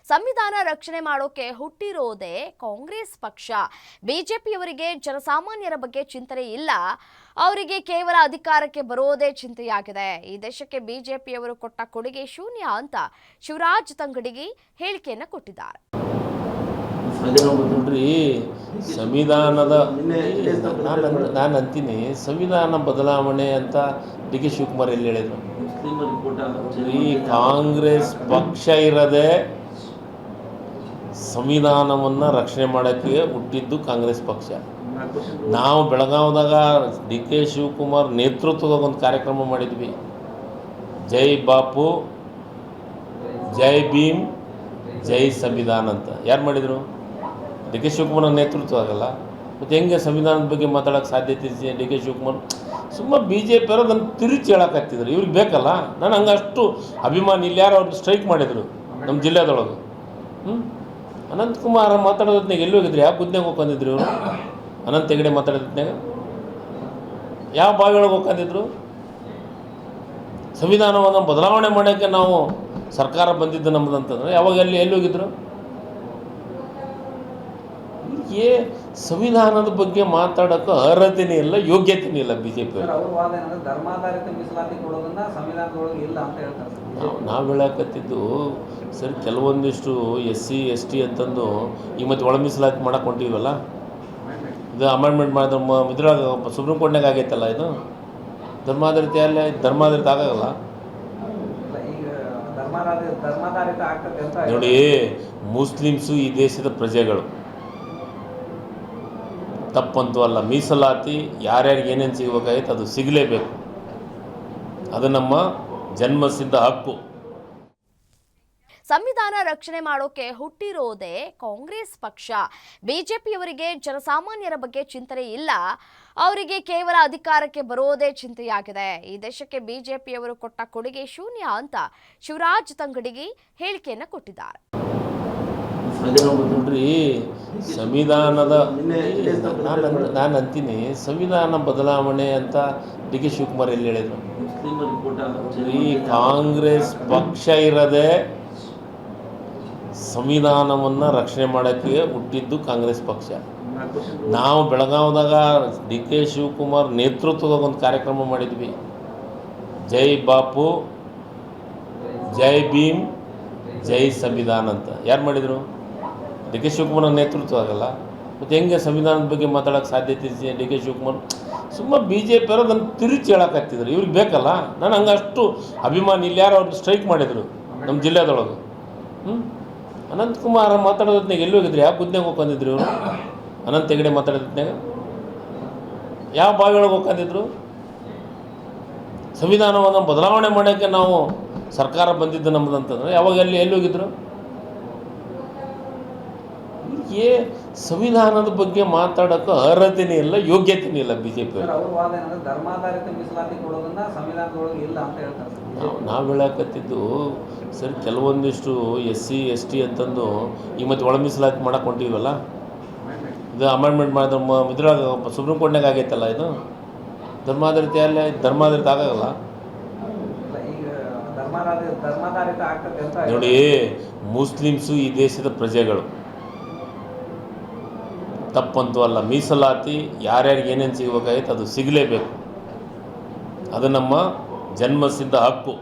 ಸಂವಿಧಾನ ರಕ್ಷಣೆ ಮಾಡೋಕೆ ಹುಟ್ಟಿರೋದೇ ಕಾಂಗ್ರೆಸ್ ಪಕ್ಷ. ಬಿಜೆಪಿಯವರಿಗೆ ಜನಸಾಮಾನ್ಯರ ಬಗ್ಗೆ ಚಿಂತನೆ ಇಲ್ಲ. ಅವರಿಗೆ ಕೇವಲ ಅಧಿಕಾರಕ್ಕೆ ಬರೋದೇ ಚಿಂತೆಯಾಗಿದೆ. ಈ ದೇಶಕ್ಕೆ ಬಿಜೆಪಿಯವರು ಕೊಟ್ಟ ಕೊಡುಗೆ ಶೂನ್ಯ ಅಂತ ಶಿವರಾಜ್ ತಂಗಡಗಿ ಹೇಳಿಕೆಯನ್ನು ಕೊಟ್ಟಿದ್ದಾರೆ. ಸಂವಿಧಾನದ ನಾನು ಅಂತೀನಿ, ಸಂವಿಧಾನ ಬದಲಾವಣೆ ಅಂತ ಡಿ ಕೆ ಶಿವಕುಮಾರ್ ಎಲ್ಲಿ ಹೇಳಿದರು? ಈ ಕಾಂಗ್ರೆಸ್ ಪಕ್ಷ ಇರದೆ ಸಂವಿಧಾನವನ್ನು ರಕ್ಷಣೆ ಮಾಡೋಕ್ಕೆ ಹುಟ್ಟಿದ್ದು ಕಾಂಗ್ರೆಸ್ ಪಕ್ಷ. ನಾವು ಬೆಳಗಾವಿದಾಗ ಡಿ ಕೆ ಶಿವಕುಮಾರ್ ನೇತೃತ್ವದಾಗ ಒಂದು ಕಾರ್ಯಕ್ರಮ ಮಾಡಿದ್ವಿ. ಜೈ ಬಾಪು, ಜೈ ಭೀಮ್, ಜೈ ಸಂವಿಧಾನ ಅಂತ. ಯಾರು ಮಾಡಿದರು? ಡಿ ಕೆ ಶಿವಕುಮಾರ್ ನೇತೃತ್ವ ಆಗಲ್ಲ. ಮತ್ತು ಹೆಂಗೆ ಸಂವಿಧಾನದ ಬಗ್ಗೆ ಮಾತಾಡೋಕ್ಕೆ ಸಾಧ್ಯತೆ ಇದೆ? ಡಿ ಕೆ ಶಿವಕುಮಾರ್ ಸುಮ್ಮನೆ ಬಿ ಜೆ ಪಿ ಅವ್ರು ಅದನ್ನು ತಿರುಚಿ ಹೇಳಕತ್ತಿದ್ರು. ಇವ್ರಿಗೆ ಬೇಕಲ್ಲ. ನಾನು ಹಂಗೆ ಅಷ್ಟು ಅಭಿಮಾನಿ. ಇಲ್ಲಿ ಯಾರು ಅವ್ರು ಸ್ಟ್ರೈಕ್ ಮಾಡಿದರು ನಮ್ಮ ಜಿಲ್ಲೆದೊಳಗೆ. ಅನಂತಕುಮಾರ್ ಮಾತಾಡೋದ್ನಾಗ ಎಲ್ಲಿ ಹೋಗಿದ್ರು? ಯಾವ ಗುದ್ನಾಗ ಹೋಗ್ಕೊಂಡಿದ್ರು ಇವರು? ಅನಂತ ಹೆಗಡೆ ಮಾತಾಡೋದ್ನಾಗ ಯಾವ ಬಾವಿಯೊಳಗೆ ಹೋಗ್ಕೊಂಡಿದ್ರು? ಸಂವಿಧಾನವನ್ನು ಬದಲಾವಣೆ ಮಾಡೋಕ್ಕೆ ನಾವು ಸರ್ಕಾರ ಬಂದಿದ್ದು ನಮ್ಮದಂತಂದ್ರೆ ಯಾವಾಗ ಎಲ್ಲಿ ಹೋಗಿದ್ರು? ಸಂವಿಧಾನದ ಬಗ್ಗೆ ಮಾತಾಡೋಕೆ ಅರ್ಹತೆನೇ ಇಲ್ಲ, ಯೋಗ್ಯತೆನೇ ಇಲ್ಲ ಬಿ ಜೆ ಪಿ. ನಾವು ಹೇಳಕತ್ತಿದ್ದು ಸರ್, ಕೆಲವೊಂದಿಷ್ಟು SC ST ಅಂತಂದು ಈ ಮತ್ತೆ ಒಳ ಮೀಸಲಾತಿ ಮಾಡಕ್ಕೆ ಹೊಂಟಿವಲ್ಲ, ಇದು ಅಮೆಂಡ್ಮೆಂಟ್ ಮಾಡಿದ್ರೆ ಇದ್ರಾಗ ಸುಪ್ರೀಂ ಕೋರ್ಟ್ನಾಗ ಆಗೈತಲ್ಲ. ಇದು ಧರ್ಮಾಧಾರಿತ ಆಗಲ್ಲ ನೋಡಿ. ಮುಸ್ಲಿಮ್ಸು ಈ ದೇಶದ ಪ್ರಜೆಗಳು, ತಪ್ಪಂತೂ ಅಲ್ಲ. ಮೀಸಲಾತಿ ಯಾರ್ಯಾರಿಗೆ ಏನೇನು ಸಿಗಬೇಕಾಗಿತ್ತು ಅದು ಸಿಗಲೇಬೇಕು. ಅದು ನಮ್ಮ ಜನ್ಮಸಿದ್ಧ ಹಕ್ಕು. ಸಂವಿಧಾನ ರಕ್ಷಣೆ ಮಾಡೋಕೆ ಹುಟ್ಟಿರೋದೇ ಕಾಂಗ್ರೆಸ್ ಪಕ್ಷ. ಬಿಜೆಪಿಯವರಿಗೆ ಜನಸಾಮಾನ್ಯರ ಬಗ್ಗೆ ಚಿಂತನೆ ಇಲ್ಲ. ಅವರಿಗೆ ಕೇವಲ ಅಧಿಕಾರಕ್ಕೆ ಬರೋದೇ ಚಿಂತೆಯಾಗಿದೆ. ಈ ದೇಶಕ್ಕೆ ಬಿಜೆಪಿಯವರು ಕೊಟ್ಟ ಕೊಡುಗೆ ಶೂನ್ಯ ಅಂತ ಶಿವರಾಜ್ ತಂಗಡಗಿ ಹೇಳಿಕೆಯನ್ನು ಕೊಟ್ಟಿದ್ದಾರೆ. ಸಂವಿಧಾನದ ನಾನು ಅಂತೀನಿ, ಸಂವಿಧಾನ ಬದಲಾವಣೆ ಅಂತ ಡಿ ಕೆ ಶಿವಕುಮಾರ್ ಎಲ್ಲಿ ಹೇಳಿದರು? ಈ ಕಾಂಗ್ರೆಸ್ ಪಕ್ಷ ಇರದೆ ಸಂವಿಧಾನವನ್ನು ರಕ್ಷಣೆ ಮಾಡೋಕ್ಕೆ ಹುಟ್ಟಿದ್ದು ಕಾಂಗ್ರೆಸ್ ಪಕ್ಷ. ನಾವು ಬೆಳಗಾವಿದಾಗ ಡಿ ಕೆ ಶಿವಕುಮಾರ್ ನೇತೃತ್ವದಾಗ ಒಂದು ಕಾರ್ಯಕ್ರಮ ಮಾಡಿದ್ವಿ. ಜೈ ಬಾಪು, ಜೈ ಭೀಮ್, ಜೈ ಸಂವಿಧಾನ ಅಂತ. ಯಾರು ಮಾಡಿದರು? ಡಿ ಕೆ ಶಿವಕುಮಾರ್ ನೇತೃತ್ವ ಆಗಲ್ಲ. ಮತ್ತು ಹೆಂಗೆ ಸಂವಿಧಾನದ ಬಗ್ಗೆ ಮಾತಾಡೋಕ್ಕೆ ಸಾಧ್ಯತೆ ಇದೆ? ಡಿ ಕೆ ಶಿವಕುಮಾರ್ ಸುಮ್ಮನೆ ಬಿ ಜೆ ಪಿ ಅವ್ರು ಅದನ್ನು ತಿರುಚಿ ಹೇಳಕತ್ತಿದ್ರು. ಇವ್ರಿಗೆ ಬೇಕಲ್ಲ. ನಾನು ಹಂಗೆ ಅಷ್ಟು ಅಭಿಮಾನಿ. ಇಲ್ಲಿ ಯಾರು ಅವ್ರು ಸ್ಟ್ರೈಕ್ ಮಾಡಿದರು ನಮ್ಮ ಜಿಲ್ಲೆದೊಳಗೆ. ಅನಂತಕುಮಾರ್ ಮಾತಾಡೋದ್ನಾಗ ಎಲ್ಲಿ ಹೋಗಿದ್ರು? ಯಾವ ಗುದ್ನಾಗ ಹೋಗ್ಕೊಂಡಿದ್ರು ಇವರು? ಅನಂತ ಹೆಗಡೆ ಮಾತಾಡೋದ್ನಾಗ ಯಾವ ಬಾವಿಯೊಳಗೆ ಹೋಗ್ಕೊಂಡಿದ್ರು? ಸಂವಿಧಾನವನ್ನು ಬದಲಾವಣೆ ಮಾಡೋಕ್ಕೆ ನಾವು ಸರ್ಕಾರ ಬಂದಿದ್ದು ನಮ್ಮದಂತಂದ್ರೆ ಯಾವಾಗ ಎಲ್ಲಿ ಹೋಗಿದ್ರು? ಸಂವಿಧಾನದ ಬಗ್ಗೆ ಮಾತಾಡೋಕೆ ಅರ್ಹತೆನೇ ಇಲ್ಲ, ಯೋಗ್ಯತೆನೇ ಇಲ್ಲ ಬಿ ಜೆ ಪಿ. ನಾವು ಹೇಳಕತ್ತಿದ್ದು ಸರ್, ಕೆಲವೊಂದಿಷ್ಟು SC ST ಅಂತಂದು ಈ ಮತ್ತೆ ಒಳ ಮೀಸಲಾತಿ ಮಾಡಕ್ಕೆ ಹೊಂಟಿವಲ್ಲ, ಇದು ಅಮೆಂಡ್ಮೆಂಟ್ ಮಾಡಿದ್ರೆ ಇದ್ರಾಗ ಸುಪ್ರೀಂ ಕೋರ್ಟ್ನಾಗ ಆಗೈತಲ್ಲ. ಇದು ಧರ್ಮಾಧಾರಿತ ಆಗಲ್ಲ ನೋಡಿ. ಮುಸ್ಲಿಮ್ಸು ಈ ದೇಶದ ಪ್ರಜೆಗಳು, ತಪ್ಪಂತೂ ಅಲ್ಲ. ಮೀಸಲಾತಿ ಯಾರ್ಯಾರಿಗೆ ಏನೇನು ಸಿಗಬೇಕಾಗಿತ್ತು ಅದು ಸಿಗಲೇಬೇಕು. ಅದು ನಮ್ಮ ಜನ್ಮಸಿದ್ಧ ಹಕ್ಕು.